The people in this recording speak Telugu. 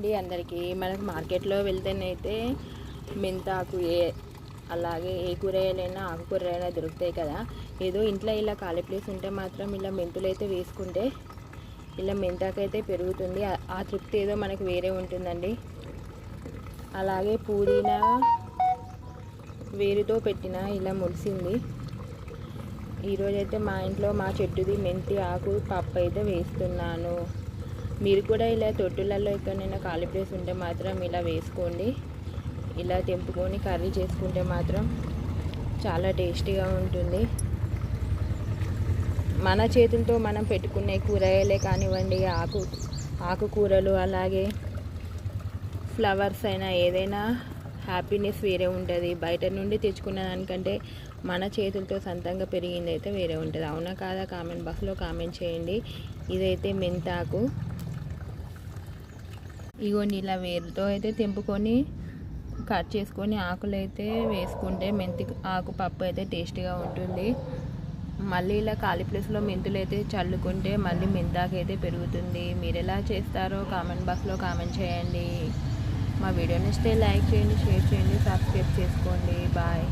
అండి అందరికీ. మనకు మార్కెట్లో వెళ్తేనైతే మెంతాకు అలాగే ఏ కూరగాయలైనా ఆకుకూరలైనా దొరుకుతాయి కదా. ఏదో ఇంట్లో ఇలా ఖాళీ ప్లేస్ ఉంటే మాత్రం ఇలా మెంతులు అయితే వేసుకుంటే ఇలా మెంతాకు అయితే పెరుగుతుంది. ఆ తృప్తి ఏదో మనకు వేరే ఉంటుందండి. అలాగే పుదీనా వేరుతో పెట్టిన ఇలా మొలిసింది. ఈరోజైతే మా ఇంట్లో మా చెట్టుది మెంతి ఆకు పప్పు అయితే వేస్తున్నాను. మీరు కూడా ఇలా తొట్టులలో ఎక్కడైనా ఖాళీ ప్లేస్ ఉంటే మాత్రం ఇలా వేసుకోండి. ఇలా తెంపుకొని కర్రీ చేసుకుంటే మాత్రం చాలా టేస్టీగా ఉంటుంది. మన చేతులతో మనం పెట్టుకునే కూరగాయలే కానివ్వండి, ఆకుకూరలు అలాగే ఫ్లవర్స్ అయినా ఏదైనా హ్యాపీనెస్ వేరే ఉంటుంది. బయట నుండి తెచ్చుకున్న దానికంటే మన చేతులతో సొంతంగా పెరిగింది అయితే వేరే ఉంటుంది. అవునా కాదా? కామెంట్ బాక్స్లో కామెంట్ చేయండి. ఇదైతే మెంతాకు. ఇగోండి ఇలా వేరుతో అయితే తెంపుకొని కట్ చేసుకొని ఆకులు అయితే వేసుకుంటే మెంతి ఆకు పప్పు అయితే టేస్టీగా ఉంటుంది. మళ్ళీ ఇలా ఖాళీ ప్లేస్లో మెంతులు అయితే చల్లుకుంటే మళ్ళీ మెంతాకు అయితే పెరుగుతుంది. మీరు ఎలా చేస్తారో కామెంట్ బాక్స్లో కామెంట్ చేయండి. మా వీడియో నచ్చితే లైక్ చేయండి, షేర్ చేయండి, సబ్స్క్రైబ్ చేసుకోండి. బాయ్.